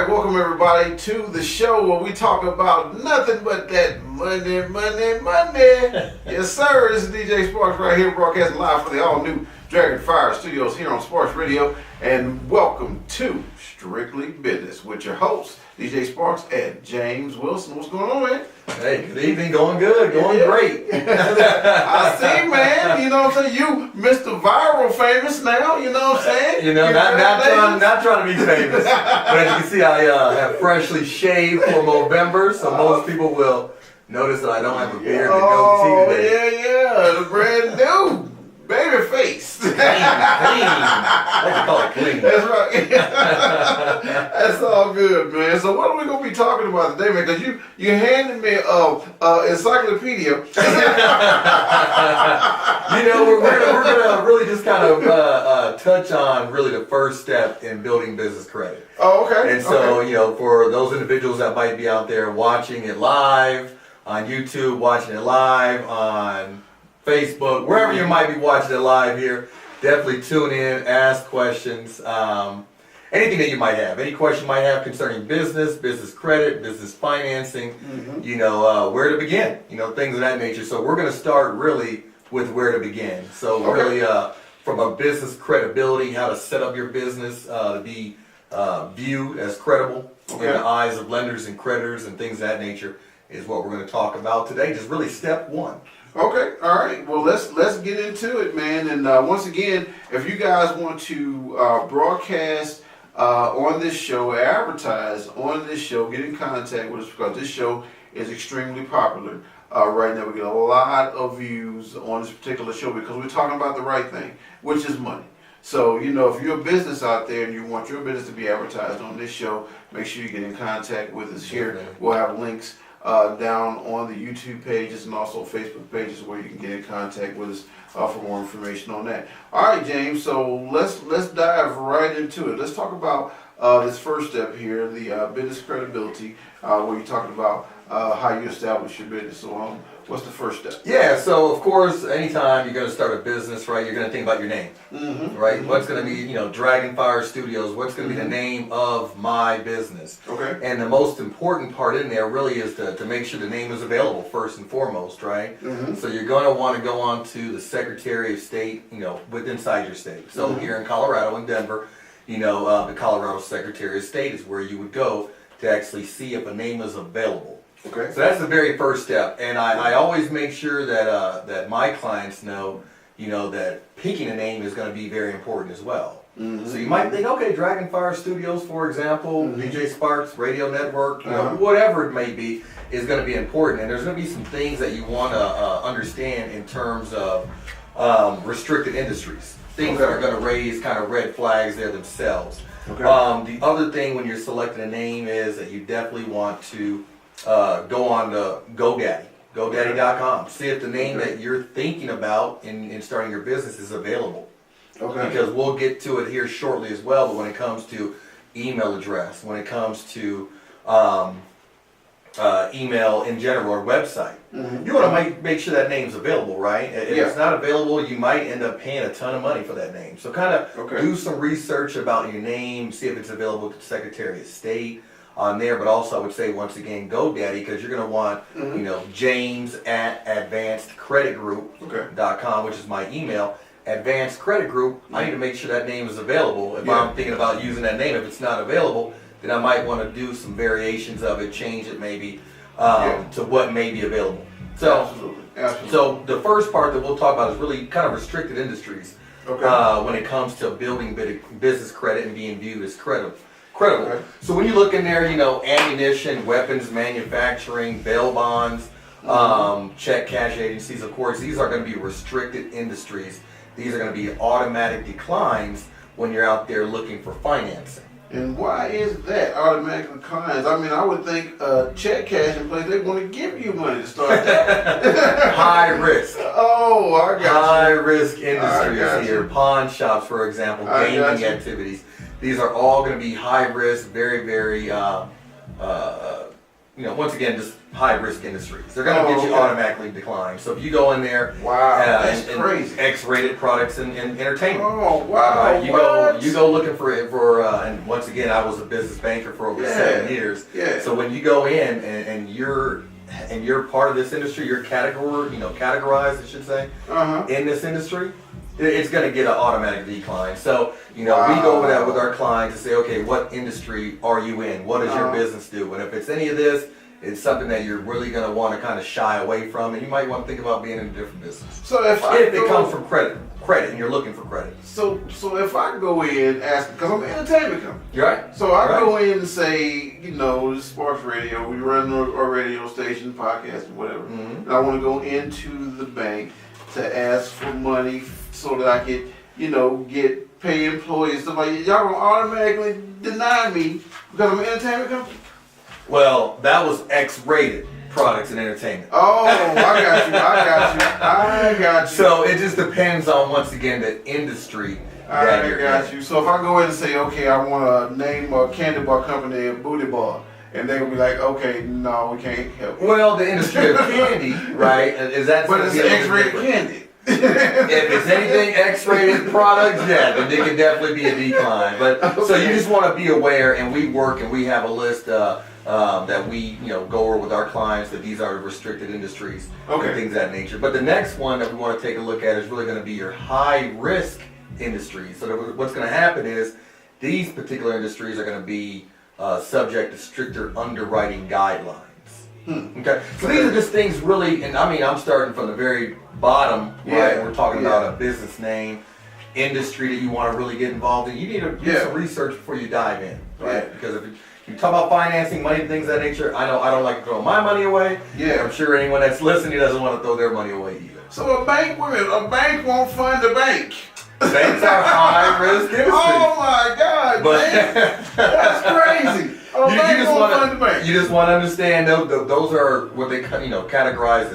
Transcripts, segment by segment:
right, welcome everybody to the show where we talk about nothing but that money. Yes, sir. This is DJ Sparks right here, broadcasting live for the all-new Dragon Fire Studios here on Sparks Radio. And welcome to Strickly Business with your hosts, DJ Sparks and James Wilson. What's going on, man? Hey, good evening. Going good. Going great. I see, man. You know what I'm saying? You Mr. Viral famous now. You know what I'm saying? You know, not trying to be famous. But as you can see, I have freshly shaved for November, so most people will notice that I don't have a beard and goatee today. Yeah. The brand new baby face. Clean. I like to call it clean. That's right. That's all good, man. So what are we going to be talking about today, man? Because you handed me encyclopedia. You know, we're gonna really just kind of touch on really the first step in building business credit. Oh, okay. And so, you know, for those individuals that might be out there watching it live on YouTube, watching it live on Facebook, wherever you might be watching it live here, definitely tune in, ask questions, anything that you might have, any question you might have concerning business credit, business financing, you know, where to begin, you know, things of that nature. So we're going to start really with where to begin. So really from a business credibility, how to set up your business to be viewed as credible in the eyes of lenders and creditors and things of that nature is what we're going to talk about today. Just really step one. Okay, all right. Well, let's get into it, man. And once again, if you guys want to broadcast on this show, advertise on this show, get in contact with us because this show is extremely popular right now. We get a lot of views on this particular show because we're talking about the right thing, which is money. So, you know, if you're a business out there and you want your business to be advertised on this show, make sure you get in contact with us here. We'll have links down on the YouTube pages and also Facebook pages where you can get in contact with us for more information on that. All right, James. So let's dive right into it. Let's talk about this first step here, the business credibility, where you're talking about how you establish your business. So what's the first step? Yeah. So of course, anytime you're going to start a business, right, you're going to think about your name, right? What's going to be, you know, Dragon Fire Studios? What's going to be the name of my business? Okay. And the most important part in there really is to make sure the name is available first and foremost, right? So you're going to want to go on to the Secretary of State, you know, inside your state. So here in Colorado, in Denver, you know, the Colorado Secretary of State is where you would go to actually see if a name is available. Okay. So that's the very first step, and I always make sure that that my clients know, you know, that picking a name is going to be very important as well. So you might think, okay, Dragon Fire Studios, for example, DJ Sparks Radio Network, you know, whatever it may be, is going to be important, and there's going to be some things that you want to understand in terms of restricted industries, things that are going to raise kind of red flags there themselves. The other thing when you're selecting a name is that you definitely want to go on to GoDaddy, GoDaddy.com. See if the name that you're thinking about in starting your business is available. Because we'll get to it here shortly as well, but when it comes to email address, when it comes to email in general or website, you want to make sure that name's available, right? If it's not available, you might end up paying a ton of money for that name. So kind of do some research about your name, see if it's available to the Secretary of State on there, but also I would say once again GoDaddy, because you're going to want you know, James at advancedcreditgroup.com, which is my email. Advanced Credit Group, I need to make sure that name is available. If I'm thinking about using that name, if it's not available, then I might want to do some variations of it, change it maybe to what may be available. So, so the first part that we'll talk about is really kind of restricted industries when it comes to building business credit and being viewed as credible. So when you look in there, you know, ammunition, weapons manufacturing, bail bonds, check cash agencies, of course, these are going to be restricted industries. These are going to be automatic declines when you're out there looking for financing. And why is that, automatic declines? I mean, I would think check cash in place, they want to give you money to start that. High risk. Oh, I got High risk industries here. Pawn shops, for example, gaming activities. These are all going to be high risk, very, very, once again, just high risk industries. They're going to get you automatically declined. So if you go in there, that's crazy. X-rated products and entertainment. Oh wow! You go looking for and once again, I was a business banker for over 7 years. Yeah. So when you go in and you're part of this industry, you're categorized, I should say, in this industry, it's going to get an automatic decline. So, we go over that with our clients and say, okay, what industry are you in? What does your business do? And if it's any of this, it's something that you're really going to want to kind of shy away from, and you might want to think about being in a different business. So if it comes from credit, and you're looking for credit. So if I go in, ask, because I'm an entertainment company. You're right. So I go in and say, this sports radio, we run our radio station, podcast, and whatever. And I want to go into the bank to ask for money so that I could, get pay employees. So like, y'all gonna automatically deny me because I'm an entertainment company? Well, that was X-rated products and entertainment. Oh, I got you. So it just depends on, once again, the industry that you're in. So if I go in and say, okay, I want to name a candy bar company a Booty Bar, and they will be like, okay, no, we can't help you. Well, the industry of candy, right? Is that? But it's X-rated candy. If it's anything X-rated products, then it can definitely be a decline. But so you just want to be aware, and we work and we have a list that we go over with our clients that these are restricted industries and things of that nature. But the next one that we want to take a look at is really going to be your high risk industries. So what's going to happen is these particular industries are going to be subject to stricter underwriting guidelines. Okay, so these are just things really, and I'm starting from the very bottom, right? We're talking about a business name, industry that you want to really get involved in. You need to do some research before you dive in, right? Because if you talk about financing, money, things of that nature, I don't like to throw my money away. Yeah. I'm sure anyone that's listening doesn't want to throw their money away either. So a bank won't fund a bank. Banks are high risk industries. Oh my God, man. That's crazy. You just want to understand those are what they categorize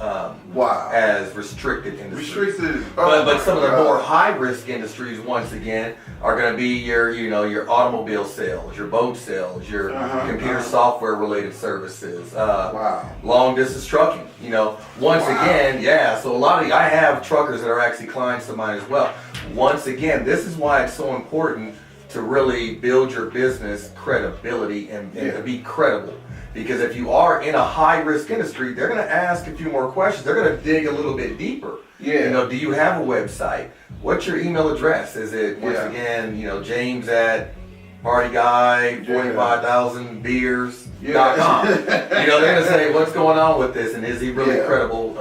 as restricted industries. But some of the more high risk industries, once again, are going to be your automobile sales, your boat sales, your computer software related services, long distance trucking. Once again, so a lot of I have truckers that are actually clients of mine as well. Once again, this is why it's so important to really build your business credibility and to be credible. Because if you are in a high risk industry, they're going to ask a few more questions. They're going to dig a little bit deeper. Do you have a website? What's your email address? Is it, once again, James at partyguy 45,000beers.com. They're going to say, what's going on with this? And is he really credible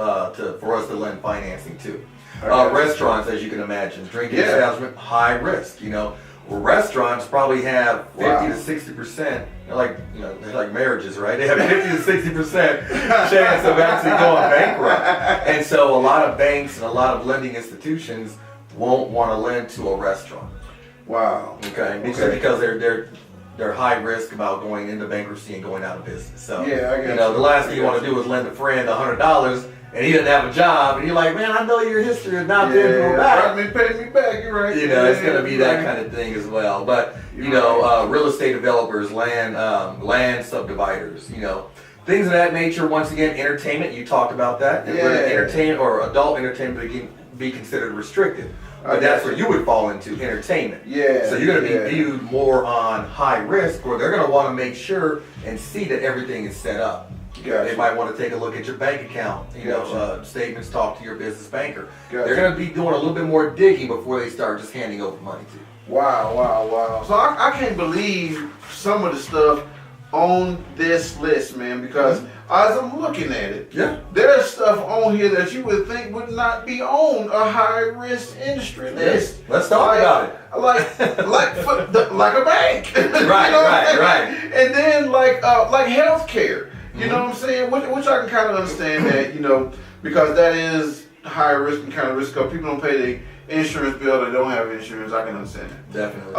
for us to lend financing to? Restaurants, as you can imagine, drinking establishment, high risk. Restaurants probably have 50 to 60%. They're like marriages, right? They have 50 to 60% chance of actually going bankrupt. And so a lot of banks and a lot of lending institutions won't want to lend to a restaurant. Wow. Okay. Because they're high risk about going into bankruptcy and going out of business. So the last thing you want to do is lend a friend $100. And he doesn't have a job, and you're like, man, I know your history is not being pulled back. Pay me back, you're right. It's going to be that kind of thing as well. But, real estate developers, land subdividers, things of that nature. Once again, entertainment, you talked about that. Entertainment or adult entertainment can be considered restricted. But that's where you would fall into entertainment. So you're going to be viewed more on high risk, where they're going to want to make sure and see that everything is set up. They might want to take a look at your bank account, statements, talk to your business banker. They're going to be doing a little bit more digging before they start just handing over money to you. Wow. So I can't believe some of the stuff on this list, man, because as I'm looking at it, there's stuff on here that you would think would not be on a high risk industry list. Let's talk about it. Like a bank. Right. And then like healthcare. You know what I'm saying? Which I can kind of understand that, because that is high risk and kind of risk. Because people don't pay the insurance bill, they don't have insurance. I can understand that. Definitely.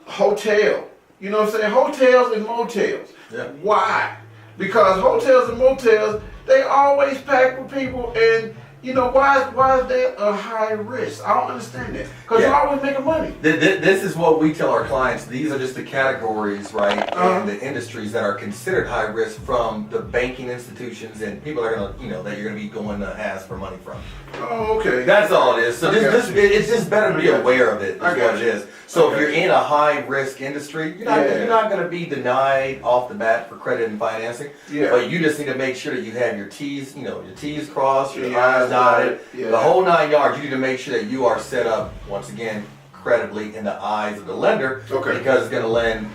Hotel. You know what I'm saying? Hotels and motels. Why? Because hotels and motels, they always pack with people, and you know, why is that a high risk? I don't understand that. Because you're always making money. This is what we tell our clients. These are just the categories, right, and the industries that are considered high risk from the banking institutions and people that are going to, you know, that you're going to be going to ask for money from. Oh, okay. That's all it is. So it's just better to be aware of it. Is what it is. So if you're in a high risk industry, you're not going to be denied off the bat for credit and financing. Yeah. But you just need to make sure that you have your T's, you know, your T's crossed, your I's dotted, the whole 9 yards. You need to make sure that you are set up once again credibly in the eyes of the lender, because it's going to lend.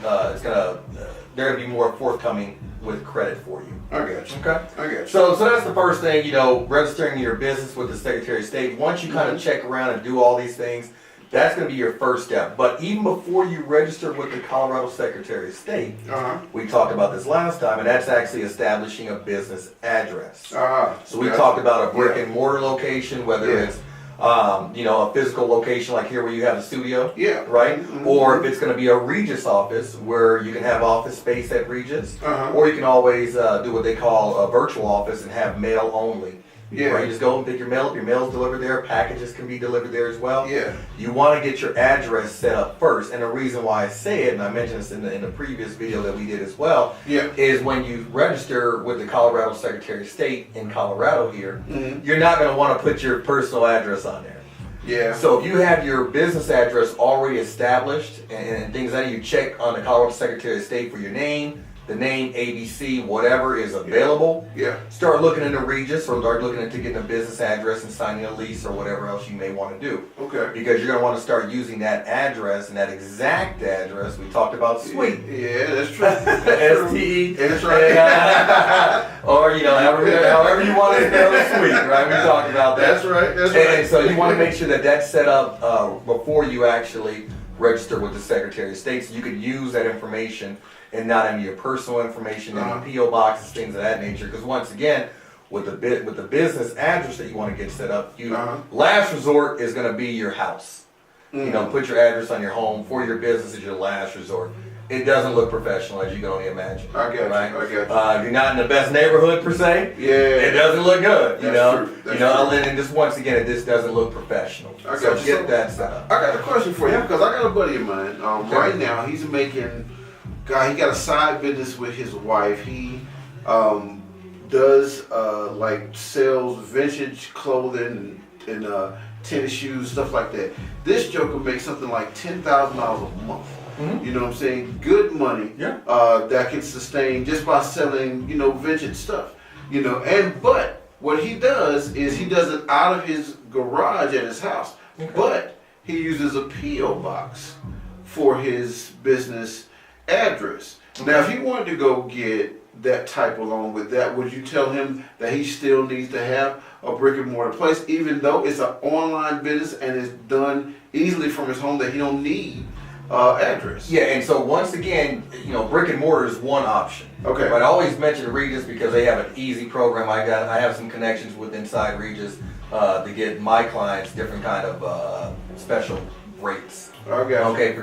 They're going to be more forthcoming with credit for you. I got you. Okay. I got you. So that's the first thing. You know, registering your business with the Secretary of State. Once you kind of check around and do all these things, that's going to be your first step. But even before you register with the Colorado Secretary of State, we talked about this last time, and that's actually establishing a business address. So we talked about a brick and mortar location, whether it's you know, a physical location like here where you have a studio, right? Or if it's going to be a Regis office where you can have office space at Regis, or you can always do what they call a virtual office and have mail only. Where you just go and pick your mail up, your mail's delivered there, packages can be delivered there as well. You want to get your address set up first, and the reason why I say it, and I mentioned this in the previous video that we did as well, is when you register with the Colorado Secretary of State in Colorado here, you're not going to want to put your personal address on there. So if you have your business address already established and things like that, you check on the Colorado Secretary of State for your name, the name, ABC, whatever is available. Start looking into Regis or start looking into getting a business address and signing a lease or whatever else you may want to do. Because you're going to want to start using that address and that exact address. We talked about suite. That's true. STE. That's right. Or, you know, however you want to spell the suite, right? We talked about that. That's right. And so you want to make sure that that's set up before you actually register with the Secretary of State, so you can use that information and not any of your personal information in the P.O. boxes, things of that nature. Because once again, with the business address that you want to get set up, last resort is going to be your house. You know, put your address on your home for your business as your last resort. It doesn't look professional, as you can only imagine. I get right? you. I get you. If you're not in the best neighborhood per se, it doesn't look good. You know, and just once again, it just doesn't look professional. So get that set up. I got a question for you, because I got a buddy of mine. Right now, he's making. He got a side business with his wife. He does like sells vintage clothing and tennis shoes, stuff like that. This joker makes something like $10,000 a month. You know what I'm saying? Good money that can sustain just by selling, you know, vintage stuff. You know, but what he does is he does it out of his garage at his house. But he uses a P.O. box for his business address. Now, if he wanted to go get that type along with that, would you tell him that he still needs to have a brick and mortar place, even though it's an online business and it's done easily from his home, that he don't need address? And so once again, you know, brick and mortar is one option. But I always mention Regis because they have an easy program. I have some connections with inside Regis to get my clients different kind of special rates. For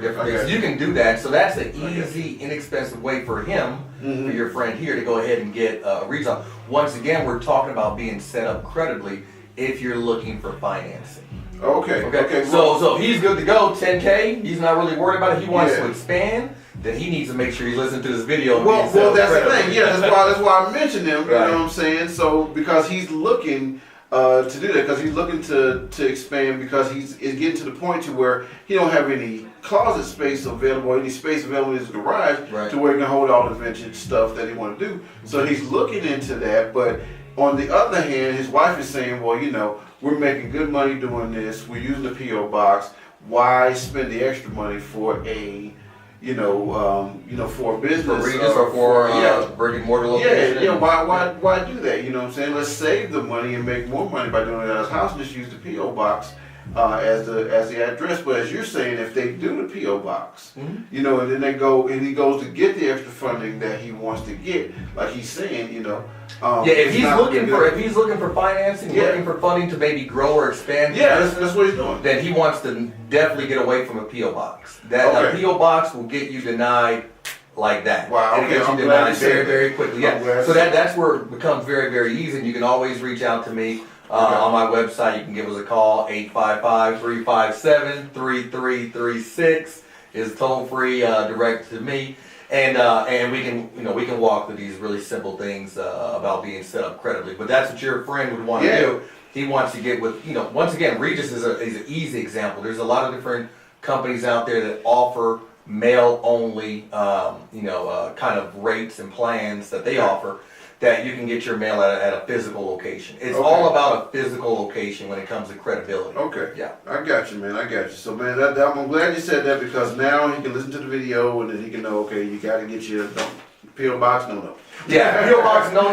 different things. You can do that. So that's an easy, inexpensive way for him, for your friend here, to go ahead and get a Regis. Once again, we're talking about being set up credibly if you're looking for financing. So he's good to go, 10K. He's not really worried about it. He wants to expand. Then he needs to make sure he's listening to this video. Well, that's the thing. That's why I mentioned him. You know what I'm saying? So because he's looking to do that, because he's looking to expand, because he's getting to the point to where he don't have any closet space available, any space available in his garage to where he can hold all the vintage stuff that he want to do. So he's looking into that. But on the other hand, his wife is saying, well, you know, we're making good money doing this. We're using the P.O. box. Why spend the extra money for a for a business, for Regis or for brick and mortar location? Why do that? You know what I'm saying? Let's save the money and make more money by doing it at his house, and just use the P.O. box as the address. But as you're saying, if they do the P.O. box, you know, and then he goes to get the extra funding that he wants to get, like he's saying, you know. If he's looking for financing, looking for funding to maybe grow or expand, that's what he's doing. Then he wants to definitely get away from a P.O. box. A P.O. box will get you denied like that. Wow. And it gets you denied very, very quickly. So that's where it becomes very, very easy. And you can always reach out to me. On my website, you can give us a call, 855-357-3336 is toll free, direct to me. And we can walk through these really simple things about being set up credibly. But that's what your friend would want to do. He wants to get with, once again, Regis is an easy example. There's a lot of different companies out there that offer mail only, kind of rates and plans that they offer, that you can get your mail at a physical location. It's all about a physical location when it comes to credibility. Okay. Yeah. I got you, man. I got you. So, man, I'm glad you said that, because now he can listen to the video and then he can know, okay, you got to get your P.O. Box, no. Yeah, P.O. Box, no.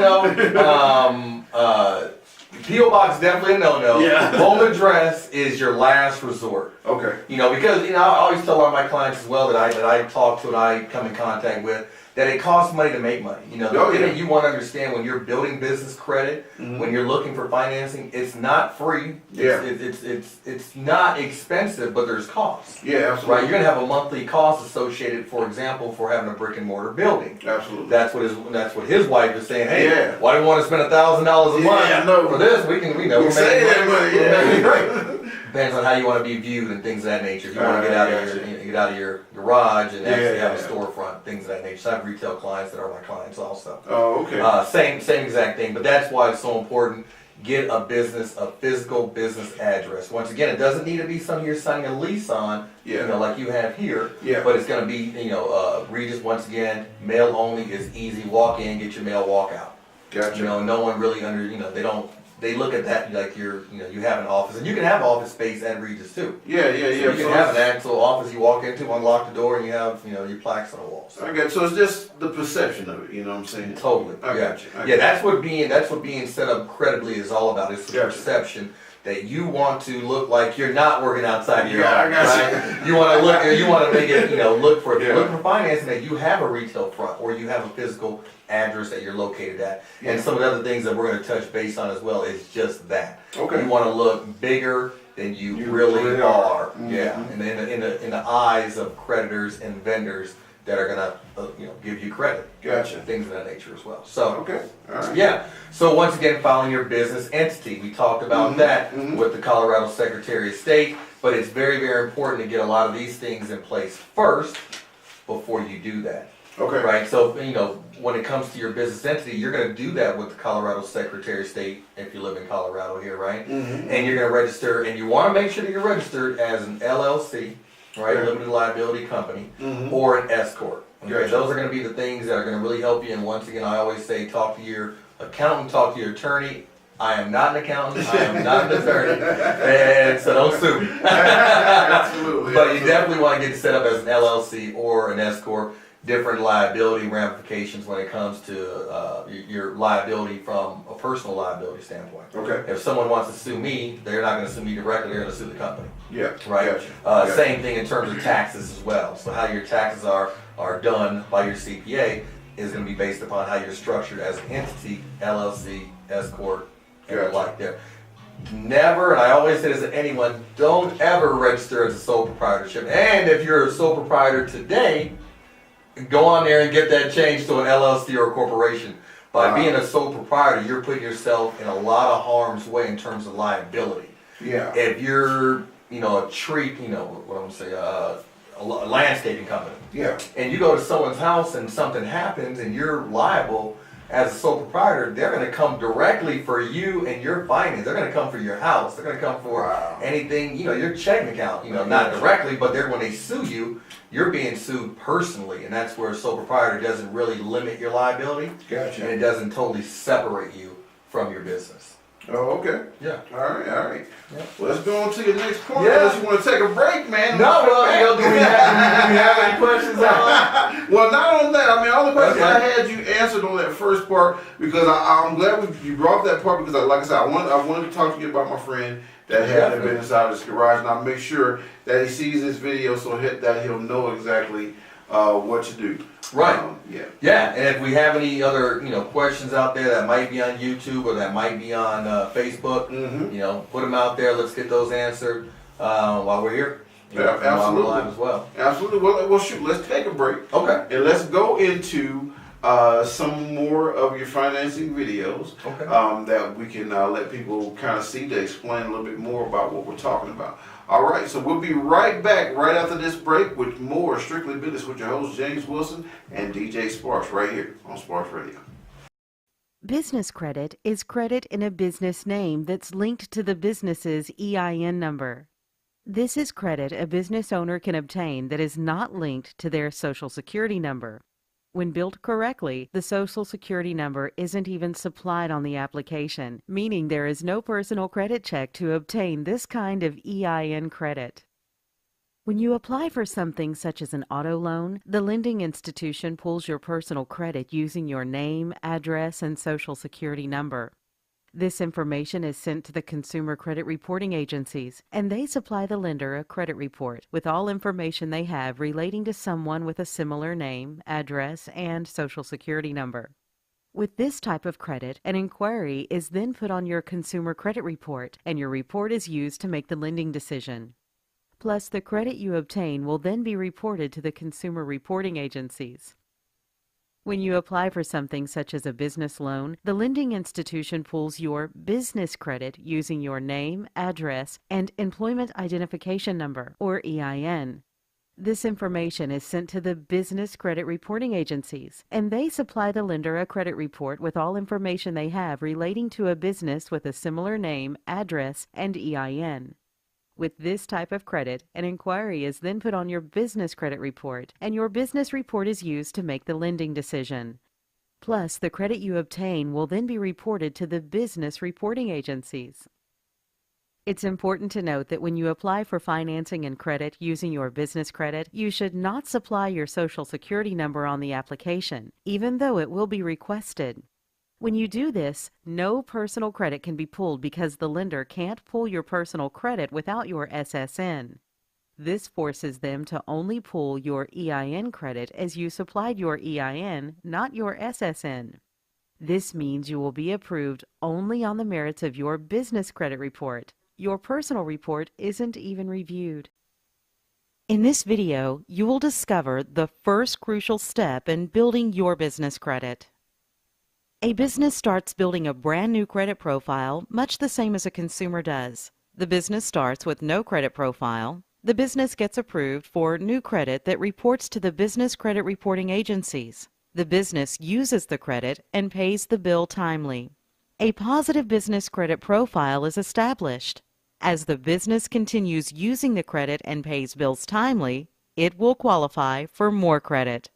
P.O. Box, definitely a no. Yeah. Home address is your last resort. Okay. Because I always tell a lot of my clients as well that I talk to and I come in contact with, that it costs money to make money. The thing that you want to understand when you're building business credit, when you're looking for financing, it's not free. It's not expensive, but there's costs. Yeah, absolutely. Right, you're gonna have a monthly cost associated, for example, for having a brick and mortar building. Absolutely. That's what his wife is saying. Hey, why do you want to spend $1,000 a month for this? We can save that money. Right. Depends on how you want to be viewed and things of that nature. If you want to get out of your garage and actually have a storefront, things of that nature. So I have retail clients that are my clients also. Oh, okay. Same exact thing. But that's why it's so important. Get a physical business address. Once again, it doesn't need to be something you're signing a lease on, like you have here. Yeah. But it's going to be, Regis, once again, mail only is easy. Walk in, get your mail, walk out. Gotcha. No one really they look at that like you have an office, and you can have office space at Regis too. Yeah. So you can have an actual office you walk into, unlock the door, and you have your plaques on the walls. I got you. So it's just the perception of it. You know what I'm saying? Totally. I got you. That's what being set up credibly is all about. It's the perception that you want to look like you're not working outside of your office. Right? You want to make it look for financing, that you have a retail front or you have a physical address that you're located at. And some of the other things that we're going to touch base on as well is just that. Okay. You want to look bigger than you really are. Yeah. And in the eyes of creditors and vendors that are gonna give you credit. Gotcha. Things of that nature as well. So okay. All right. Yeah. So once again, filing your business entity. We talked about that with the Colorado Secretary of State, but it's very, very important to get a lot of these things in place first before you do that. Okay. Right. So when it comes to your business entity, you're going to do that with the Colorado Secretary of State if you live in Colorado here, right? And you're going to register, and you want to make sure that you're registered as an LLC. Right, limited liability company, or an S corp. Okay, those are going to be the things that are going to really help you. And once again, I always say, talk to your accountant, talk to your attorney. I am not an accountant. I am not an attorney, and so don't sue me. Absolutely. But you definitely want to get set up as an LLC or an S corp. Different liability ramifications when it comes to your liability from a personal liability standpoint. Okay. If someone wants to sue me, they're not going to sue me directly. They're going to sue the company. Yeah. Right. Same thing in terms of taxes as well. So how your taxes are done by your CPA is going to be based upon how you're structured as an entity, LLC, S corp, and the like there. Never, and I always say this to anyone, don't ever register as a sole proprietorship. And if you're a sole proprietor today, go on there and get that changed to an LLC or a corporation. By being a sole proprietor, you're putting yourself in a lot of harm's way in terms of liability. Yeah. If you're, a tree, what I'm gonna say, a landscaping company. Yeah. And you go to someone's house and something happens and you're liable as a sole proprietor, they're gonna come directly for you and your finance. They're gonna come for your house. They're gonna come for anything, your checking account, not directly, but when they sue you, you're being sued personally, and that's where a sole proprietor doesn't really limit your liability. Gotcha. And it doesn't totally separate you from your business. Oh, okay. Yeah. All right. Yeah. Well, let's go on to your next point. Yeah. Unless you want to take a break, man. No, do we have any questions? Well, not on that. I mean, all the questions I had, you answered on that first part, because I'm glad you brought up that part, because, like I said, I wanted to talk to you about my friend that had been inside of this garage, and I'll make sure that he sees this video so that he'll know exactly what to do. Right. Yeah. And if we have any other questions out there that might be on YouTube or that might be on Facebook, put them out there. Let's get those answered while we're here. Absolutely. Live as well. Absolutely. Well, shoot. Let's take a break. Okay. And let's go into some more of your financing videos that we can let people kind of see to explain a little bit more about what we're talking about. All right, so we'll be right back right after this break with more Strictly Business with your host James Wilson and DJ Sparks right here on Sparks Radio. Business credit is credit in a business name that's linked to the business's EIN number. This is credit a business owner can obtain that is not linked to their Social Security number. When billed correctly, the Social Security number isn't even supplied on the application, meaning there is no personal credit check to obtain this kind of EIN credit. When you apply for something such as an auto loan, the lending institution pulls your personal credit using your name, address, and Social Security number. This information is sent to the consumer credit reporting agencies, and they supply the lender a credit report with all information they have relating to someone with a similar name, address, and Social Security number. With this type of credit, an inquiry is then put on your consumer credit report, and your report is used to make the lending decision. Plus, the credit you obtain will then be reported to the consumer reporting agencies. When you apply for something such as a business loan, the lending institution pulls your business credit using your name, address, and employment identification number, or EIN. This information is sent to the business credit reporting agencies, and they supply the lender a credit report with all information they have relating to a business with a similar name, address, and EIN. With this type of credit, an inquiry is then put on your business credit report, and your business report is used to make the lending decision. Plus, the credit you obtain will then be reported to the business reporting agencies. It's important to note that when you apply for financing and credit using your business credit, you should not supply your Social Security number on the application, even though it will be requested. When you do this, no personal credit can be pulled because the lender can't pull your personal credit without your SSN. This forces them to only pull your EIN credit as you supplied your EIN, not your SSN. This means you will be approved only on the merits of your business credit report. Your personal report isn't even reviewed. In this video, you will discover the first crucial step in building your business credit. A business starts building a brand new credit profile much the same as a consumer does. The business starts with no credit profile. The business gets approved for new credit that reports to the business credit reporting agencies. The business uses the credit and pays the bill timely. A positive business credit profile is established. As the business continues using the credit and pays bills timely, it will qualify for more credit.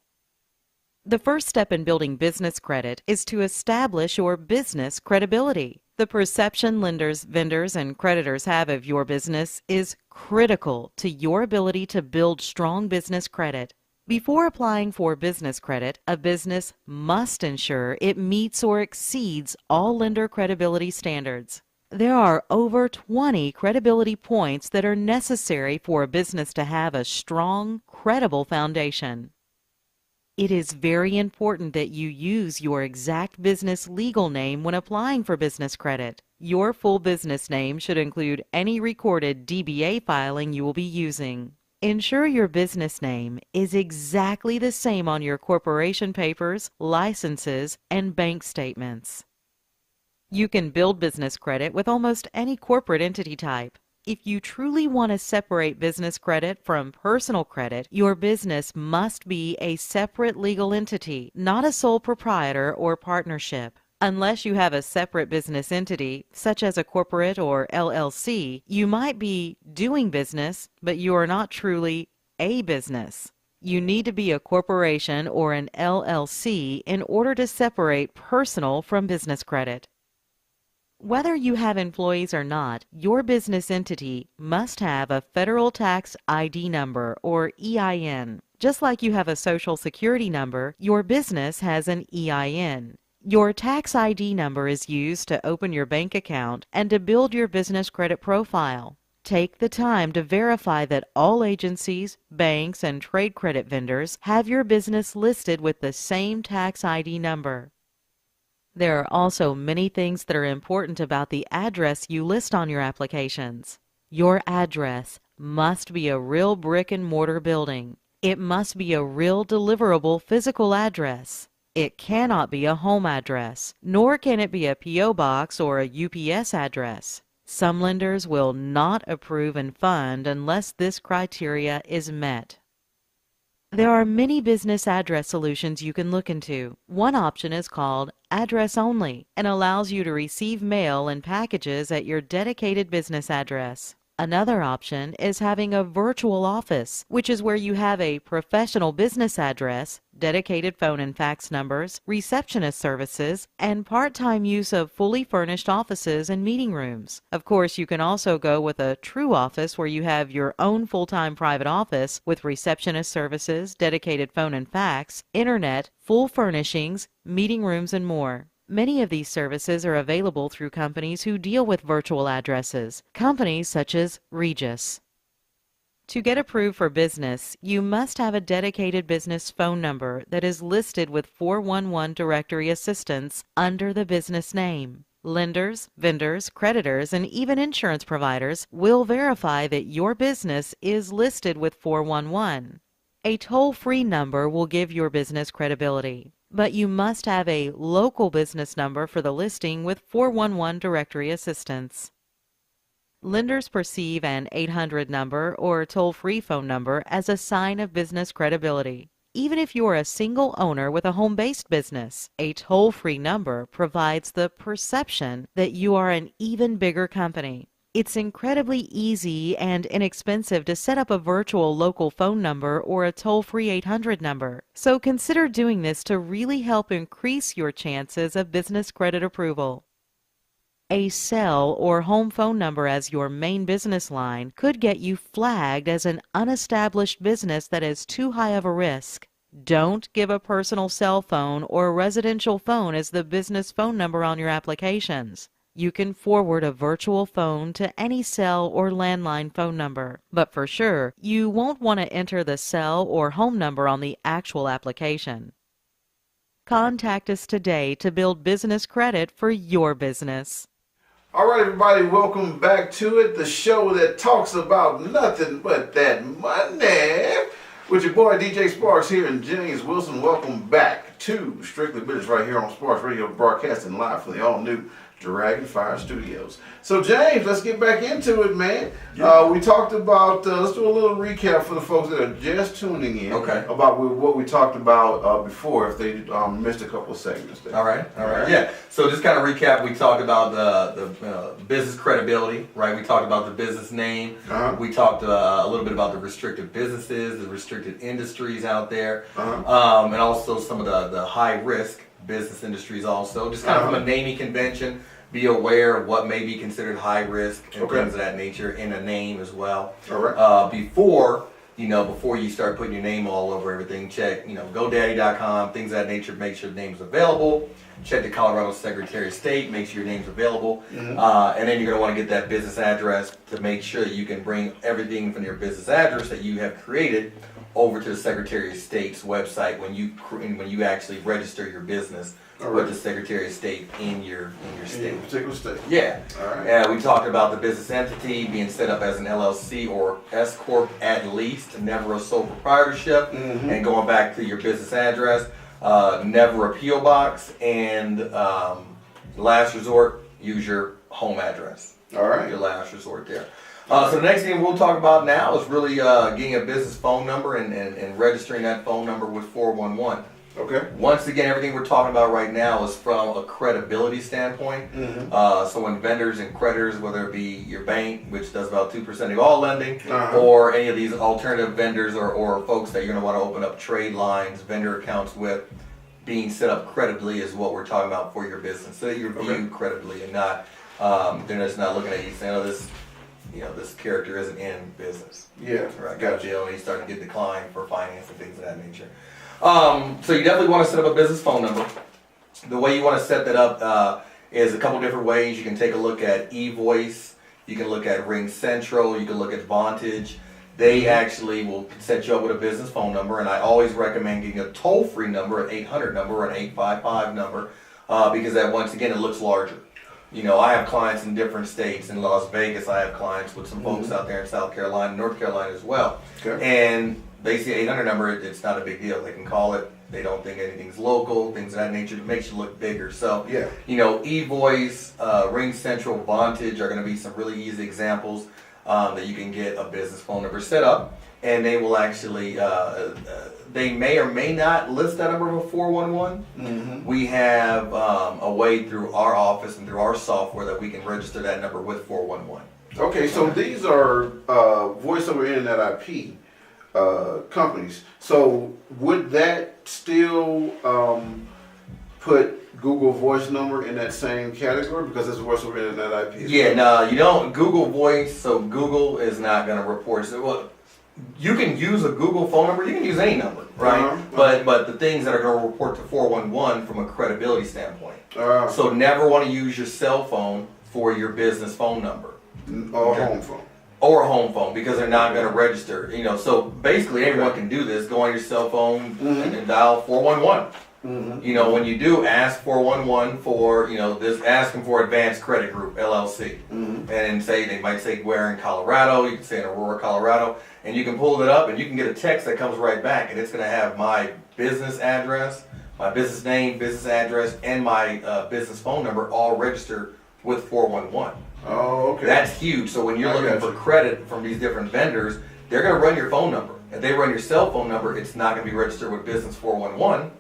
The first step in building business credit is to establish your business credibility. The perception lenders, vendors, and creditors have of your business is critical to your ability to build strong business credit. Before applying for business credit, a business must ensure it meets or exceeds all lender credibility standards. There are over 20 credibility points that are necessary for a business to have a strong, credible foundation. It is very important that you use your exact business legal name when applying for business credit. Your full business name should include any recorded DBA filing you will be using. Ensure your business name is exactly the same on your corporation papers, licenses, and bank statements. You can build business credit with almost any corporate entity type. If you truly want to separate business credit from personal credit, your business must be a separate legal entity, not a sole proprietor or partnership. Unless you have a separate business entity, such as a corporate or LLC, you might be doing business, but you are not truly a business. You need to be a corporation or an LLC in order to separate personal from business credit. Whether you have employees or not, your business entity must have a federal tax ID number or EIN. Just like you have a Social Security number, your business has an EIN. Your tax ID number is used to open your bank account and to build your business credit profile. Take the time to verify that all agencies, banks, and trade credit vendors have your business listed with the same tax ID number. There are also many things that are important about the address you list on your applications. Your address must be a real brick and mortar building. It must be a real deliverable physical address. It cannot be a home address, nor can it be a P.O. box or a UPS address. Some lenders will not approve and fund unless this criteria is met. There are many business address solutions you can look into. One option is called Address Only and allows you to receive mail and packages at your dedicated business address. Another option is having a virtual office, which is where you have a professional business address, dedicated phone and fax numbers, receptionist services, and part-time use of fully furnished offices and meeting rooms. Of course, you can also go with a true office where you have your own full-time private office with receptionist services, dedicated phone and fax, internet, full furnishings, meeting rooms, and more. Many of these services are available through companies who deal with virtual addresses, companies such as Regis. To get approved for business, you must have a dedicated business phone number that is listed with 411 directory assistance under the business name. Lenders, vendors, creditors, and even insurance providers will verify that your business is listed with 411. A toll-free number will give your business credibility, but you must have a local business number for the listing with 411 directory assistance. Lenders perceive an 800 number or toll-free phone number as a sign of business credibility. Even if you're a single owner with a home-based business, a toll-free number provides the perception that you are an even bigger company. It's incredibly easy and inexpensive to set up a virtual local phone number or a toll-free 800 number, so consider doing this to really help increase your chances of business credit approval. A cell or home phone number as your main business line could get you flagged as an unestablished business that is too high of a risk. Don't give a personal cell phone or residential phone as the business phone number on your applications. You can forward a virtual phone to any cell or landline phone number, but for sure, you won't want to enter the cell or home number on the actual application. Contact us today to build business credit for your business. All right, everybody, welcome back to it, the show that talks about nothing but that money. With your boy DJ Sparks here and James Wilson. Welcome back to Strickly Business right here on Sparks Radio, broadcasting live from the all-new Dragonfire Studios. So James, let's get back into it, man. We talked about, let's do a little recap for the folks that are just tuning in. Okay. About what we talked about before, if they missed a couple of segments there. All right. Yeah. So just kind of recap, we talked about the business credibility, right? We talked about the business name. We talked a little bit about the restricted businesses, the restricted industries out there, and also some of the high risk business industries also. Just kind of from a naming convention, be aware of what may be considered high risk and things of that nature in a name as well. All right. Before you start putting your name all over everything, check, GoDaddy.com, things of that nature, make sure the name's available. Check the Colorado Secretary of State, make sure your name's available. And then you're going to want to get that business address to make sure that you can bring everything from your business address that you have created over to the Secretary of State's website when you actually register your business with the Secretary of State in your state. Particular state. Yeah. All right. We talked about the business entity being set up as an LLC or S corp at least, never a sole proprietorship, and going back to your business address, never a PO box, and last resort, use your home address. All right. Your last resort there. So the next thing we'll talk about now is really getting a business phone number and registering that phone number with 411. Okay. Once again, everything we're talking about right now is from a credibility standpoint. So when vendors and creditors, whether it be your bank, which does about 2% of all lending, or any of these alternative vendors or folks that you're going to want to open up trade lines, vendor accounts with, being set up credibly is what we're talking about for your business. So that you're viewed credibly and not, they're just not looking at you saying, oh, this character isn't in business. Yeah. Right. Got a deal and he's starting to get declined for finance and things of that nature. So you definitely want to set up a business phone number. The way you want to set that up is a couple different ways. You can take a look at eVoice, you can look at Ring Central, you can look at Vontage. They actually will set you up with a business phone number, and I always recommend getting a toll-free number, an 800 number or an 855 number, because that, once again, it looks larger. I have clients in different states. In Las Vegas, I have clients with some folks out there in South Carolina, North Carolina as well. Okay. And they see 800 number, it's not a big deal. They can call it, They don't think anything's local, things of that nature. It makes you look bigger. So, Yeah. eVoice, Ring Central, Vontage are going to be some really easy examples that you can get a business phone number set up, and they will actually, they may or may not list that number of a 411. Mm-hmm. We have a way through our office and through our software that we can register that number with 411. Okay, so these are voice over internet IP companies. So would that still put Google Voice number in that same category because it's voice over internet IP? Yeah, no, you don't. Google Voice, so Google is not going to report. So, well, you can use a Google phone number. You can use any number, right? Uh-huh. But the things that are going to report to 411 from a credibility standpoint. Uh, So never want to use your cell phone for your business phone number. or Okay. home phone. Or a home phone, because they're not going to register. So basically everyone can do this. Go on your cell phone and dial 411. Mm-hmm. When you do, ask 411 for, ask them for Advanced Credit Group, LLC. Mm-hmm. And they might say where in Colorado, you can say in Aurora, Colorado, and you can pull it up and you can get a text that comes right back, and it's going to have my business address, my business name, business address, and my business phone number all registered with 411. Oh, okay. That's huge. So when you're I looking got for you. credit from these different vendors, they're going to run your phone number. If they run your cell phone number, it's not going to be registered with business 411.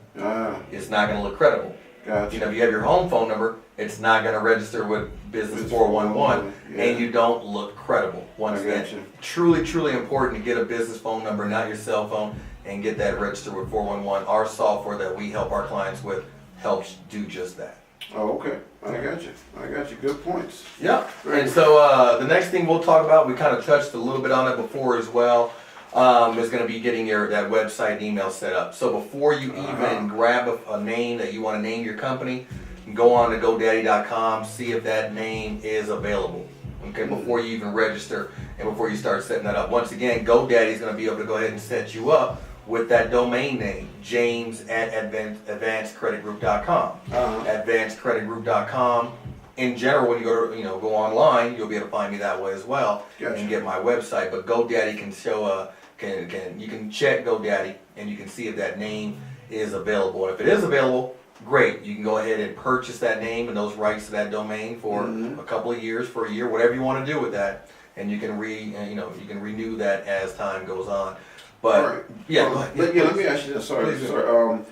It's not going to look credible. Gotcha. If you have your home phone number, it's not going to register with business 411, yeah. and you don't look credible. Once I again, got you. truly, truly important to get a business phone number, not your cell phone, and get that registered with 411. Our software that we help our clients with helps do just that. Oh, okay. I got you. Good points. Yeah. Very And good. so the next thing we'll talk about, we kind of touched a little bit on it before as well, is going to be getting that website and email set up. So before you even grab a name that you want to name your company, go on to GoDaddy.com, see if that name is available. Okay, before you even register and before you start setting that up. Once again, GoDaddy is going to be able to go ahead and set you up with that domain name, James at advancedcreditgroup.com. Advancedcreditgroup.com. In general, when you go online, you'll be able to find me that way as well. Gotcha. And get my website. But GoDaddy can show you can check GoDaddy and you can see if that name is available. And if it is available, great. You can go ahead and purchase that name and those rights to that domain for a couple of years, for a year, whatever you want to do with that, and you can you can renew that as time goes on. But All right. yeah, go ahead. Let me ask you this. Sorry. Please do.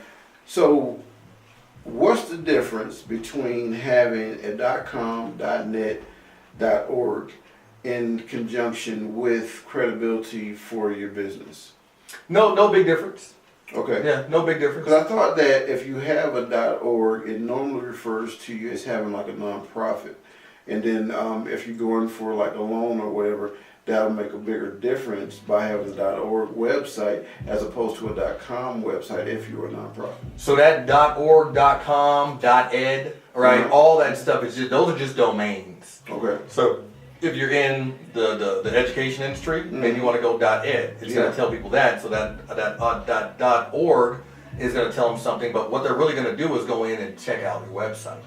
So, what's the difference between having a .com, .net, .org in conjunction with credibility for your business? No big difference. Okay. Yeah, no big difference. Because I thought that if you have a .org, it normally refers to you as having like a nonprofit, and then if you're going for like a loan or whatever, that'll make a bigger difference by having a .org website as opposed to a .com website if you're a nonprofit. So that .org, .com, .ed, right? All that stuff is those are just domains. Okay. So if you're in the education industry and you want to go .ed, it's going to tell people that. So that .org is going to tell them something. But what they're really going to do is go in and check out your website.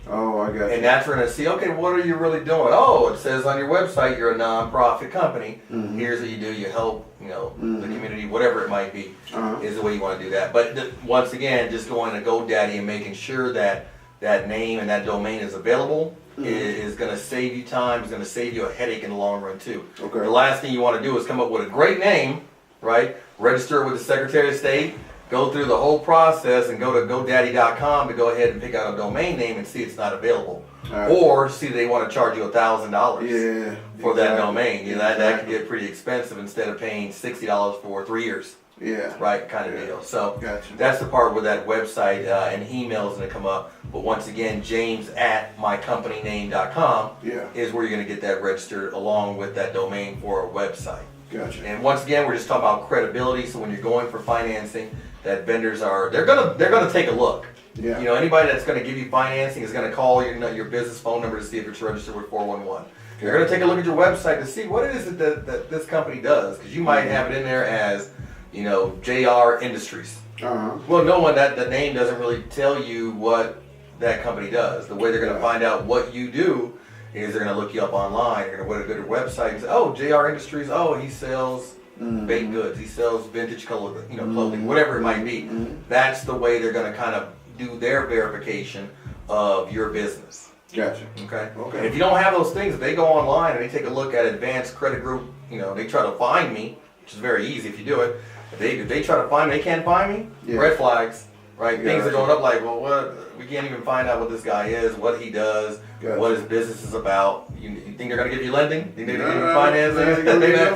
Oh, I got you. And that's where they're going to see, okay, what are you really doing? Oh, it says on your website you're a nonprofit company. Here's what you do. You help, the community, whatever it might be, is the way you want to do that. But once again, just going to GoDaddy and making sure that that name and that domain is available is going to save you time. It's going to save you a headache in the long run too. Okay. The last thing you want to do is come up with a great name, right? Register it with the Secretary of State. Go through the whole process and go to GoDaddy.com to go ahead and pick out a domain name and see it's not available. Right. Or see they want to charge you $1,000 Yeah. for that exactly. domain. That could get pretty expensive instead of paying $60 for 3 years. Yeah. Right, kind of deal. So Gotcha. that's the part where that website and email is going to come up. But once again, James at mycompanyname.com Yeah. is where you're going to get that registered along with that domain for a website. Gotcha. And once again, we're just talking about credibility. So when you're going for financing, that vendors they're gonna take a look. Yeah. Anybody that's going to give you financing is going to call your business phone number to see if it's registered with 411. They're going to take a look at your website to see what it is that this company does, because you might have it in there as JR Industries. Well, no one that name doesn't really tell you what that company does. The way they're going to find out what you do is they're going to look you up online. They're going to go to your website and say, oh, JR Industries, oh, he sells baked goods. He sells vintage clothing, whatever it might be. That's the way they're going to kind of do their verification of your business. Gotcha. Okay. Okay. And if you don't have those things, if they go online and they take a look at Advanced Credit Group, they try to find me, which is very easy if you do it. If they try to find me, they can't find me. Yeah. Red flags. Right, Gotcha. things are going up like, well, what? We can't even find out what this guy is, what he does, Gotcha. what his business is about. You think they're going to give you lending? You think they're going to give you financing?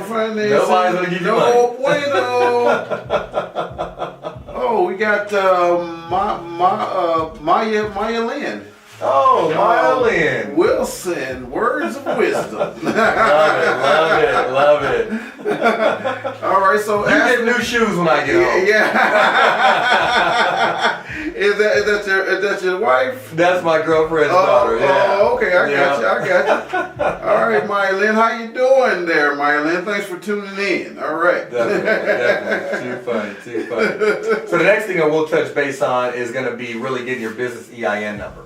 financing? Nobody's going to give you money. No bueno. Oh, we got Maya Lynn. Oh, Myelin. Wilson, words of wisdom. Love it. All right, so You get new shoes when I get home. Yeah. Is that your wife? That's my girlfriend's daughter. Yeah. Oh, okay. I got you. All right, Maya Lynn, how you doing there, Maya Lynn? Thanks for tuning in. All right. Definitely. Too funny. So the next thing I will touch base on is going to be really getting your business EIN number.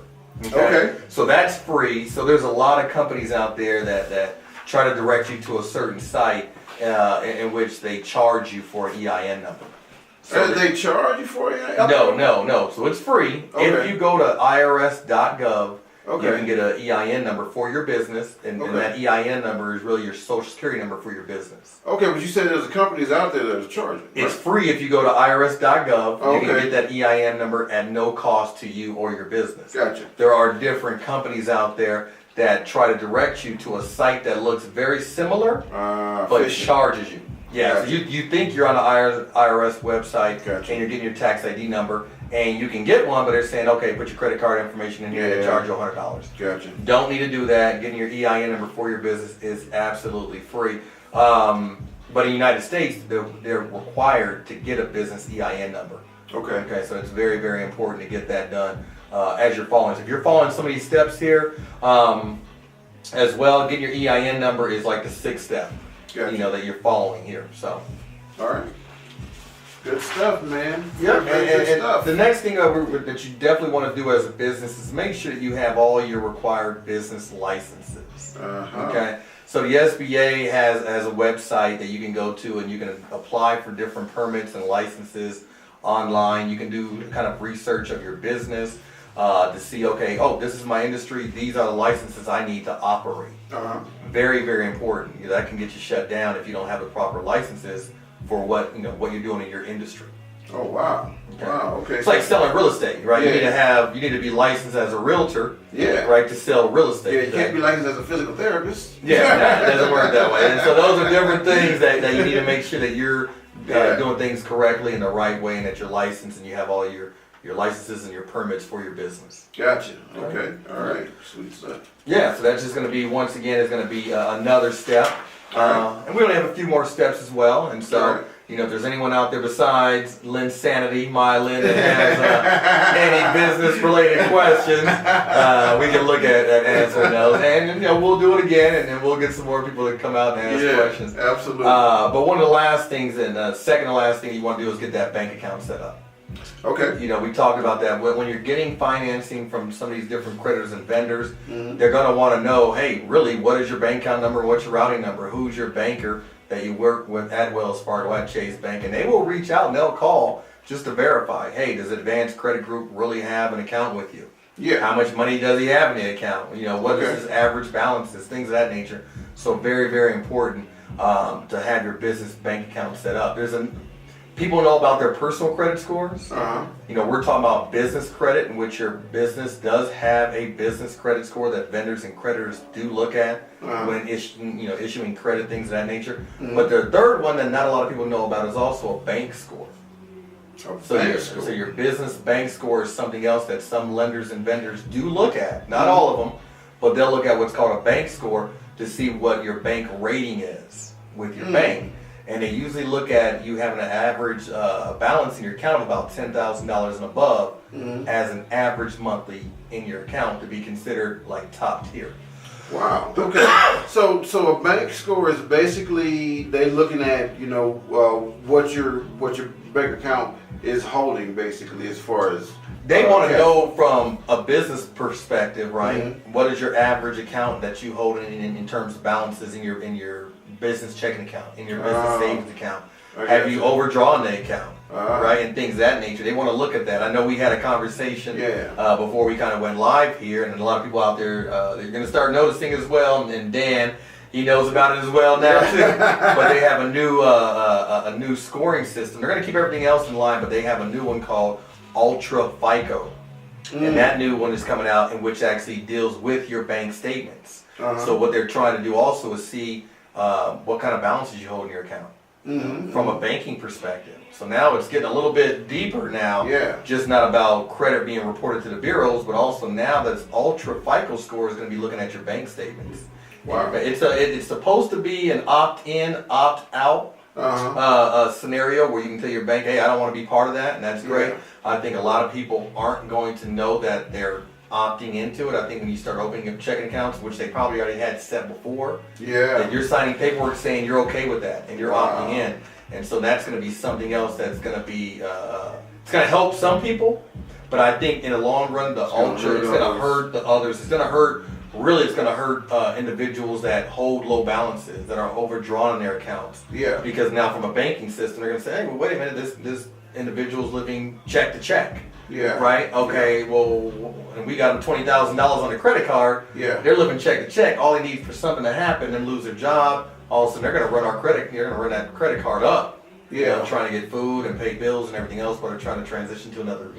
Okay. So that's free. So there's a lot of companies out there that try to direct you to a certain site in which they charge you for an EIN number. So they charge you for it? No. So it's free. Okay. If you go to irs.gov, Okay. you can get an EIN number for your business, and that EIN number is really your social security number for your business. Okay, but you said there's companies out there that are charging. It's free if you go to irs.gov. You Okay. can get that EIN number at no cost to you or your business. Gotcha. There are different companies out there that try to direct you to a site that looks very similar, but Fishing. charges you. Yeah, Gotcha. so you think you're on the IRS website Gotcha. and you're getting your tax ID number, and you can get one, but they're saying, okay, put your credit card information in here and they Yeah. charge you $100. Gotcha. Don't need to do that. Getting your EIN number for your business is absolutely free. But in the United States, they're required to get a business EIN number. Okay. Okay, so it's very, very important to get that done as you're following. So if you're following some of these steps here, as well, getting your EIN number is like the 6th step, Gotcha. that you're following here. So. All right. Good stuff, man. Yep, Very good and stuff. the next thing that you definitely want to do as a business is make sure that you have all your required business licenses. Uh-huh. Okay, so the SBA has a website that you can go to and you can apply for different permits and licenses online. You can do kind of research of your business to see, okay, this is my industry. These are the licenses I need to operate. Uh-huh. Very, very important. That can get you shut down if you don't have the proper licenses for what you're doing in your industry. Oh, wow. Okay. Wow, okay. It's like selling real estate, right? Yeah. You need to be licensed as a realtor, Yeah. right, to sell real estate. Yeah, you can't be licensed as a physical therapist. Yeah, it doesn't work that way. And so those are different things that you need to make sure that you're doing things correctly in the right way, and that you're licensed and you have all your licenses and your permits for your business. Gotcha. Okay. All right. Sweet stuff. Yeah, so that's just going to be, once again, is going to be another step. And we only have a few more steps as well. And so, Alright. if there's anyone out there besides Lynn Sanity, my Lynn, that has any business-related questions, we can look at answering those. And we'll do it again, and then we'll get some more people to come out and ask questions. Absolutely. But one of the last things, and second to last thing you want to do is get that bank account set up. Okay. We talked about that. When you're getting financing from some of these different creditors and vendors, Mhm. they're going to want to know, hey, really, what is your bank account number? What's your routing number? Who's your banker that you work with at Wells Fargo, at Chase Bank? And they will reach out and they'll call just to verify, hey, does Advanced Credit Group really have an account with you? Yeah. How much money does he have in the account? What Okay. is his average balances? Things of that nature. So very, very important to have your business bank account set up. People know about their personal credit scores. Uh-huh. We're talking about business credit, in which your business does have a business credit score that vendors and creditors do look at when issuing credit, things of that nature. But the third one that not a lot of people know about is also a bank score. So your business bank score is something else that some lenders and vendors do look at. Not all of them, but they'll look at what's called a bank score to see what your bank rating is with your bank. And they usually look at you having an average balance in your account of about $10,000 and above as an average monthly in your account to be considered like top tier. Wow. Okay. So a bank score is basically they looking at what your bank account is holding basically as far as They want to know from a business perspective, right? Mhm. What is your average account that you hold in terms of balances in your business checking account, in your business savings account? I Have got you you. overdrawn the account? Uh-huh. Right, and things of that nature. They want to look at that. I know we had a conversation before we kind of went live here, and a lot of people out there, they're going to start noticing as well. And Dan, he knows about it as well now too. But they have a new scoring system. They're going to keep everything else in line, but they have a new one called Ultra FICO, and that new one is coming out, in which actually deals with your bank statements. So what they're trying to do also is see what kind of balances you hold in your account. From a banking perspective. So now it's getting a little bit deeper now. Just not about credit being reported to the bureaus, but also now that Ultra FICO score is going to be looking at your bank statements. Wow. It's supposed to be an opt-in, opt-out scenario where you can tell your bank, hey, I don't want to be part of that, and that's great. I think a lot of people aren't going to know that they're opting into it. I think when you start opening up checking accounts, which they probably already had set before, that you're signing paperwork saying you're okay with that and you're opting in. And so that's going to be something else that's going to be, it's going to help some people, but I think in the long run, the Ultra, it's going to hurt the others. It's going to hurt, really it's going to hurt individuals that hold low balances, that are overdrawn in their accounts. Because now from a banking system, they're going to say, hey, well, wait a minute, this individual's living check to check. Right? Okay, well, and we got them $20,000 on a credit card. They're living check to check. All they need for something to happen and lose their job, all of a sudden they're going to run that credit card up. You know, trying to get food and pay bills and everything else, but they're trying to transition to another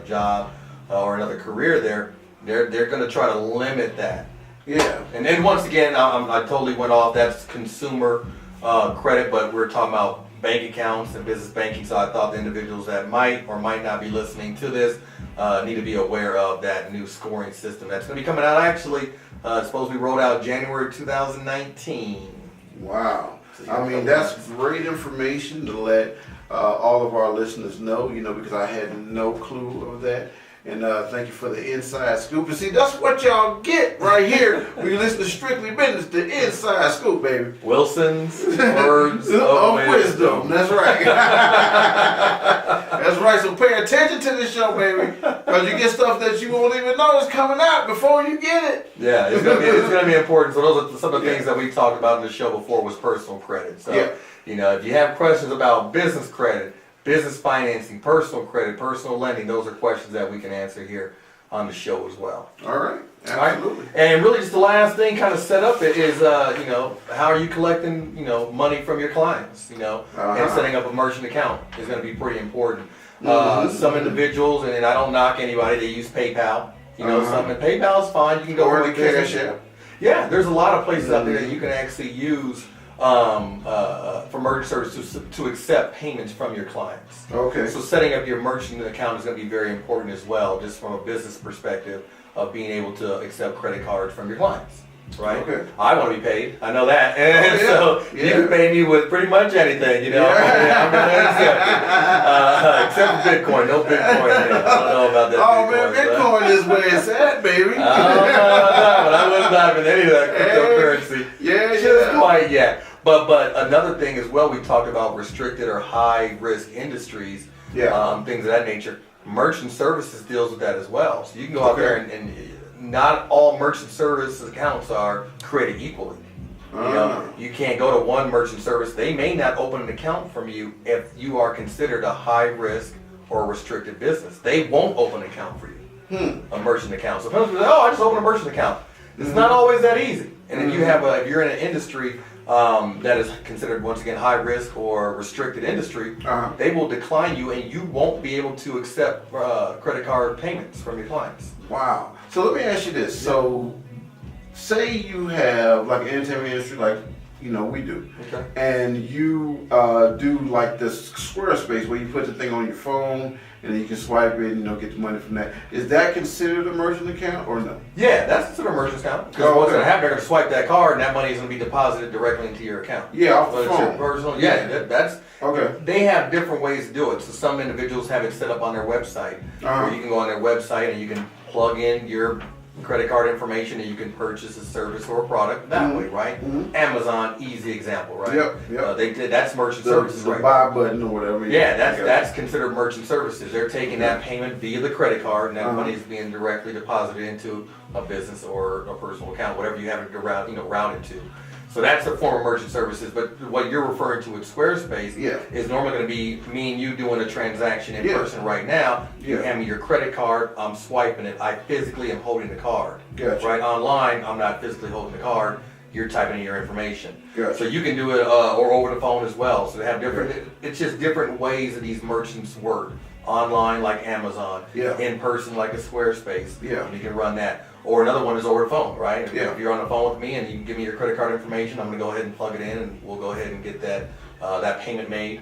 job or another career there. They're going to try to limit that. And then once again, I totally went off. That's consumer credit, but we're talking about bank accounts and business banking, so I thought the individuals that might or might not be listening to this need to be aware of that new scoring system that's going to be coming out. Actually, it's supposed to be rolled out January 2019. Wow. I mean, that's great information to let all of our listeners know, because I had no clue of that. And thank you for the inside scoop. And see, that's what y'all get right here when you listen to Strickly Business, the inside scoop, baby. Wilson's words of wisdom. That's right. That's right. So pay attention to this show, baby, because you get stuff that you won't even know is coming out before you get it. Yeah, it's gonna be important. So those are some of the things that we talked about in the show before was personal credit. So if you have questions about business credit, business financing, personal credit, personal lending, those are questions that we can answer here on the show as well. All right. Absolutely. Right. And really just the last thing kind of set up is, how are you collecting, money from your clients, and setting up a merchant account is going to be pretty important. Some individuals, and I don't knock anybody, they use PayPal. Some, and PayPal is fine. You can go or to the Cash App. Yeah, there's a lot of places out there that you can actually use for merchant services to accept payments from your clients. Okay. So setting up your merchant account is going to be very important as well, just from a business perspective of being able to accept credit cards from your clients. Right? Okay. I want to be paid. I know that. And so you can pay me with pretty much anything, I'm going to accept it. Except for Bitcoin. No Bitcoin. I don't know about that. Oh, man, Bitcoin is where it's at, baby. But I wouldn't dive into any of that cryptocurrency. Just quite yet. But another thing as well, we talked about restricted or high risk industries, things of that nature. Merchant services deals with that as well. So you can go out there and not all merchant service accounts are created equally. You can't go to one merchant service. They may not open an account from you if you are considered a high risk or restricted business. They won't open an account for you, a merchant account. So people say, I just opened a merchant account. It's not always that easy. And if if you're in an industry that is considered, once again, high risk or restricted industry, they will decline you and you won't be able to accept credit card payments from your clients. Wow. So let me ask you this. So say you have like an entertainment industry like we do. Okay. And you do like this Squarespace where you put the thing on your phone and then you can swipe it and get the money from that. Is that considered a merchant account or no? Yeah, that's considered a merchant account. Because what's going to happen, they're going to swipe that card and that money is going to be deposited directly into your account. Yeah, off the phone. Personal, that's okay. They have different ways to do it. So some individuals have it set up on their website where you can go on their website and you can plug in your credit card information and you can purchase a service or a product that way, right? Amazon, easy example, right? Yep. They did that's merchant services, the right? buy button or whatever. Yeah, that's considered merchant services. They're taking that payment via the credit card, and that money is being directly deposited into a business or a personal account, whatever you have it routed to. So that's a form of merchant services, but what you're referring to with Squarespace Yeah. is normally going to be me and you doing a transaction in Yeah. person right now. You Yeah. hand me your credit card, I'm swiping it, I physically am holding the card. Gotcha. Right, online, I'm not physically holding the card, you're typing in your information. Gotcha. So you can do it or over the phone as well. So they have different, it's just different ways that these merchants work. Online like Amazon, Yeah. in person like a Squarespace. Yeah. You can run that. Or another one is over the phone, right? If, Yeah. if you're on the phone with me and you can give me your credit card information, I'm gonna go ahead and plug it in and we'll go ahead and get that payment made,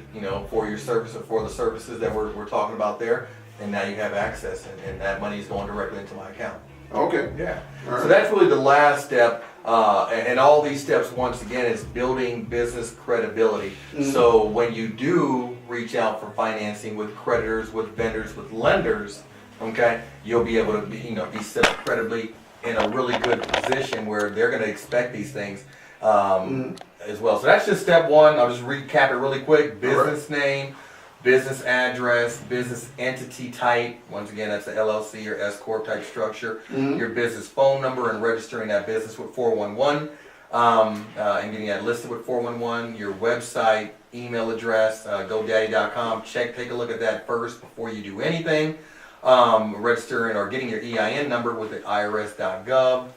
for your service or for the services that we're talking about there. And now you have access and that money is going directly into my account. Okay. Yeah. All right. So that's really the last step. And all these steps, once again, is building business credibility. Mm-hmm. So when you do reach out for financing with creditors, with vendors, with lenders, okay, you'll be able to be set up credibly in a really good position where they're going to expect these things as well. So that's just step one. I'll just recap it really quick. Business name, business address, business entity type. Once again, that's the LLC or S Corp type structure. Your business phone number and registering that business with 411 and getting that listed with 411. Your website, email address, GoDaddy.com. Take a look at that first before you do anything. Registering or getting your EIN number with the IRS.gov.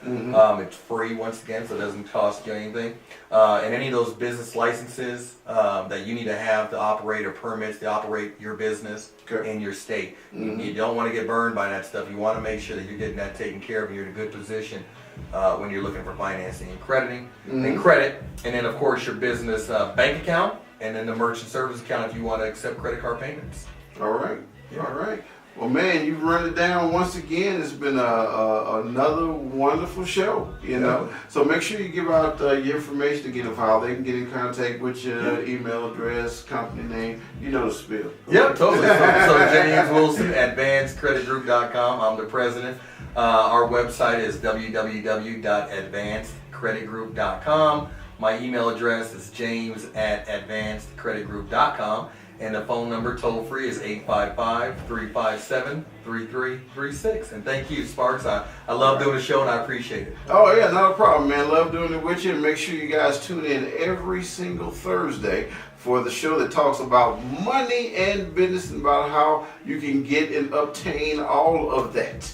It's free once again, so it doesn't cost you anything. And any of those business licenses that you need to have to operate or permits to operate your business in your state. You don't want to get burned by that stuff. You want to make sure that you're getting that taken care of and you're in a good position when you're looking for financing and crediting and credit. And then of course your business bank account and then the merchant service account if you want to accept credit card payments. All right. All right. Well, man, you've run it down once again. It's been another wonderful show, So make sure you give out your information again of how they can get in contact with your email address, company name. You know the spiel. Yep, totally. So James Wilson, advancedcreditgroup.com. I'm the president. Our website is www.advancedcreditgroup.com. My email address is james@advancedcreditgroup.com. And the phone number toll free is 855-357-3336. And thank you, Sparks. I love doing the show and I appreciate it. Oh, yeah, not a problem, man. Love doing it with you. And make sure you guys tune in every single Thursday for the show that talks about money and business and about how you can get and obtain all of that.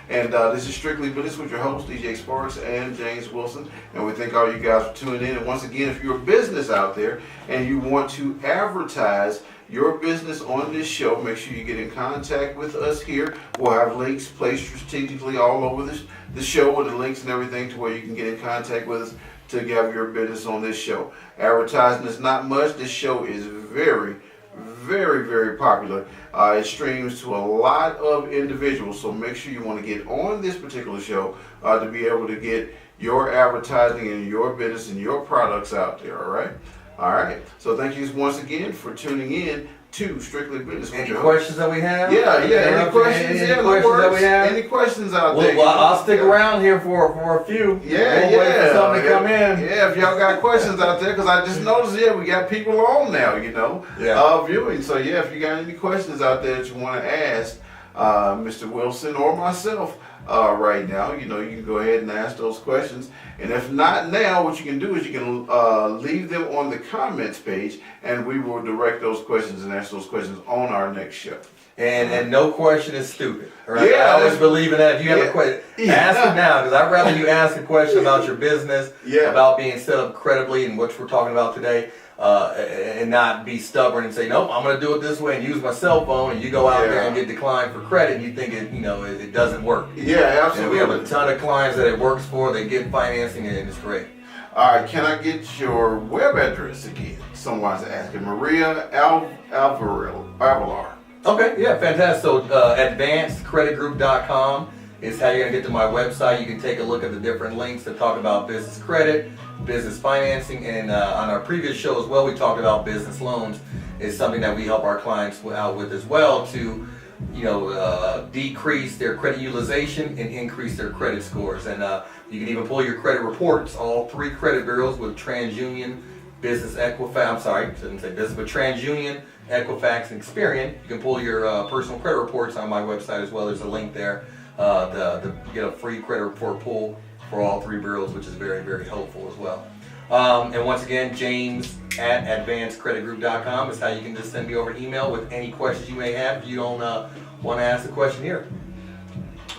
And this is Strictly Business with your host, DJ Sparks and James Wilson. And we thank all you guys for tuning in. And once again, if you're a business out there and you want to advertise your business on this show, make sure you get in contact with us here. We'll have links placed strategically all over the show with the links and everything to where you can get in contact with us to have your business on this show. Advertising is not much. This show is very, very popular. It streams to a lot of individuals, so make sure you want to get on this particular show to be able to get your advertising and your business and your products out there, all right? All right. So thank you once again for tuning in to Strictly Business. Any questions that we have? Yeah. Any questions? Any questions that we have? Any questions out there? Well, I'll stick around here for a few. Yeah. Wait for something to come in. Yeah, if y'all got questions out there, because I just noticed, we got people on now, viewing. So, if you got any questions out there that you want to ask Mr. Wilson or myself right now, you can go ahead and ask those questions. And if not now, what you can do is you can leave them on the comments page, and we will direct those questions and ask those questions on our next show. And no question is stupid. Right? Yeah, I always believe in that. If you have a question, ask it now, because I'd rather you ask a question about your business, about being set up credibly, and what we're talking about today, and not be stubborn and say, nope, I'm going to do it this way and use my cell phone, and you go out there and get declined for credit, and you think it doesn't work. Yeah, absolutely. And we have a ton of clients that it works for. They get financing, and it's great. All right, can I get your web address again? Someone's asking. Maria Avalar. Okay, yeah, fantastic. So advancedcreditgroup.com is how you're going to get to my website. You can take a look at the different links that talk about business credit, business financing, and on our previous show as well, we talked about business loans. Is something that we help our clients out with as well to decrease their credit utilization and increase their credit scores. And you can even pull your credit reports, all 3 credit bureaus with TransUnion, Business Equifax, TransUnion, Equifax, and Experian. You can pull your personal credit reports on my website as well. There's a link there to get a free credit report pull for all 3 bureaus, which is very, very helpful as well. And once again, James at advancedcreditgroup.com is how you can just send me over an email with any questions you may have if you don't want to ask a question here.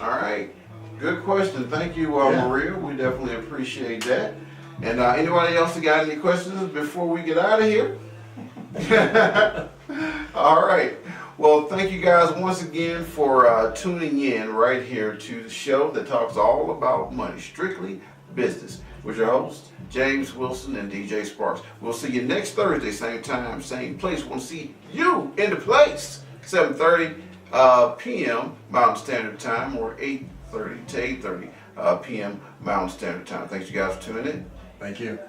All right. Good question. Thank you, Maria. We definitely appreciate that. And anybody else that got any questions before we get out of here? All right. Well, thank you guys once again for tuning in right here to the show that talks all about money, Strictly Business, with your hosts, James Wilson and DJ Sparks. We'll see you next Thursday, same time, same place. We'll see you in the place, 7:30 p.m. Mountain Standard Time, or 8:30 to 8:30 p.m. Mountain Standard Time. Thanks you guys for tuning in. Thank you.